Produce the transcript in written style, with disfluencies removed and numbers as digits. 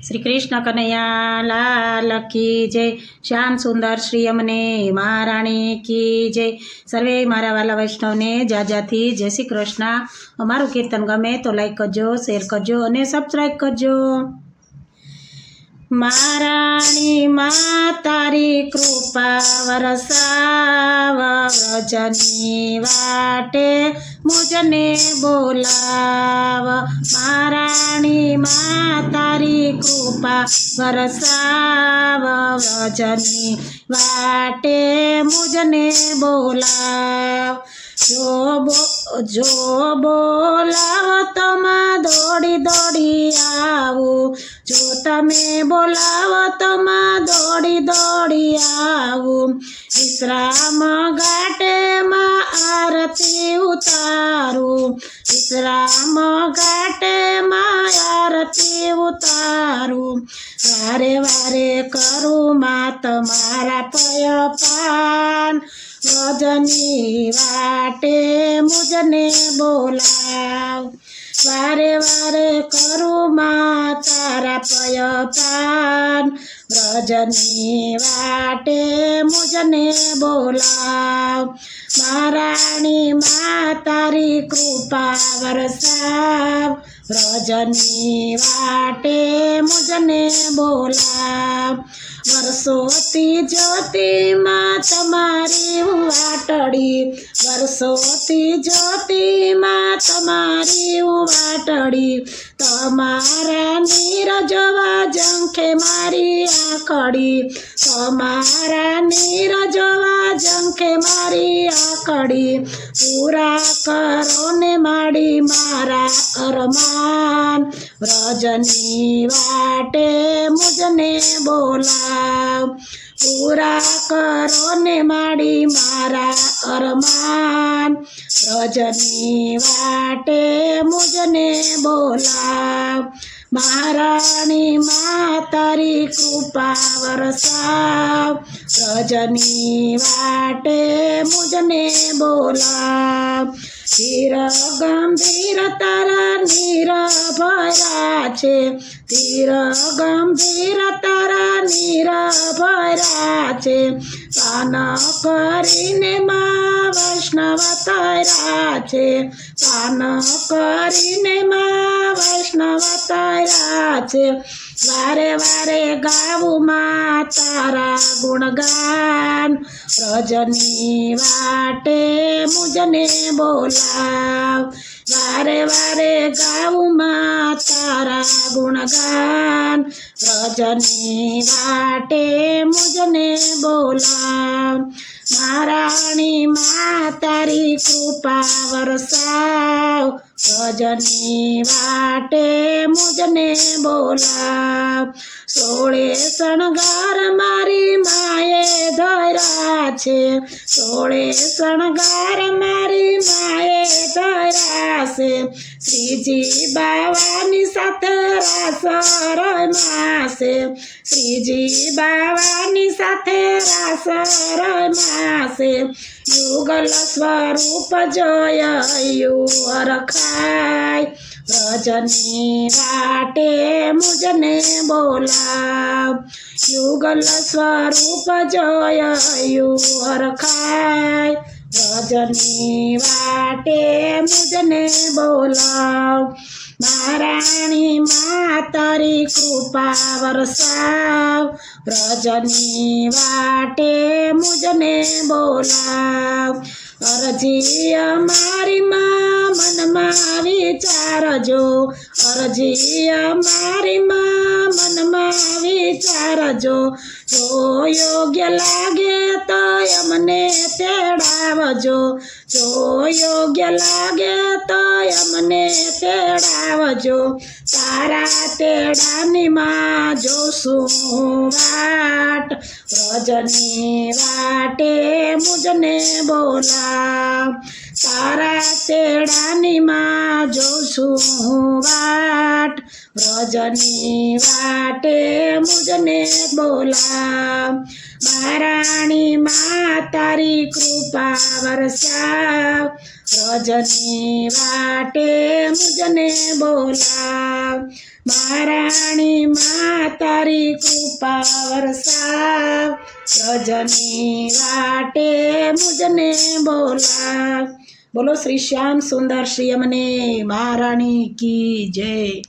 श्री कृष्ण कन्हैया लाल की जय। श्याम सुंदर श्री अमने महाराणी की जय। सर्वे मारा वाला वैष्णव ने जाजाथी जय श्री कृष्ण। अमारू कीर्तन गमे तो लाइक करजो, शेर करजो और सब्सक्राइब करजो। महाराणी मां तारी कृपा वरसाव, व्रजनी वाटे मुझने बोलाव। महाराणी मां तारी कृपा वरसाव, व्रजनी वाटे मुझने बोलाव। जो बोलाव तो मां दौड़ी दौड़ी आવું, जो तमे बोलाव तो मां दौड़ी दौड़ी आવું। विश्राम घाटे मां आरती उतारू, विश्राम घाटे मां आरती उतारू। वारे वारे करूँ मां तमारा पयपान, व्रजनी वाटे मुझने बोलाव। वारे वारे करूँ मां तारा पयपान, व्रजनी वाटे मुझने बोलाव। महाराणी मां तारी कृपा वरसाव, व्रजनी वाटे मुझने बोलाव। वर्षोती ज्योति मां तमारी वाटड़ी, वर्षोती ज्योति मां तमारी वाटड़ी। तमारा नीरजवा जंखे मारी आखड़ी, तमारा नीरजवा जंखे मारी आखड़ी। पूरा करो ने माड़ी मारा अरमान, व्रजनी वाटे मुझने बोलाव। पूरा करो ने माड़ी मारा अरमान, व्रजनी वाटे मुझने बोलाव। महाराणी मां तारी कृपा वरसाव, व्रजनी वाटे मुझने बोलाव। धीर गंभीर तारा निरभया छे, धीर गंभीर तारा निरभया छे। पान करीने मां वैष्णव तैरा छे, पान करीने मां वैष्णव तैरा छे। वारे वारे गावू मां तारा गुणगान, व्रजनी वाटे मुझने बोलाव। वारे वारे गावू मां तारा गुणगान, व्रजनी वाटे मुझने बोलाव। महाराणी मां तारी कृपा वरसाव, व्रजनी वाटे मुझने बोलाव। सोळे शणगार मारी माए धरा छे, सोळे शणगार मारी माए धरा छे। श्रीजी बावानी साथे रास रमाशे, श्रीजी बावानी साथे रास रमाशे। युगल स्वरूप जोयु हरखाय, व्रजनी वाटे मुझने बोलाव। युगल स्वरूप जोयु हरखाय, व्रजनी वाटे मुझने बोलाव। महाराणी मां तारी कृपा वरसाव, व्रजनी वाटे मुझने बोलाव। अरजी मारी मां मनमा विचारजो, अरजी मारी मां मनमा विचारजो। जो योग्य लागे तो अमने तेड़ावजो, जो योग्य लागे तो अमने तेड़ावजो। तारा तेड़ानी मां जोशुं वाट, व्रजनी वाटे मुझने बोलाव। तारा तेड़ानी मां जोशुं वाट, व्रजनी वाटे मुझने बोलाव। महाराणी मां तारी कृपा वरसाव, व्रजनी वाटे मुझने बोलाव। મહારાણી માં તારી કૃપા વરસાવ, રજની વાટે મુજને બોલાવ. બોલો શ્રી શ્યામ સુંદર શ્રી અમને મહારાણી કી જય.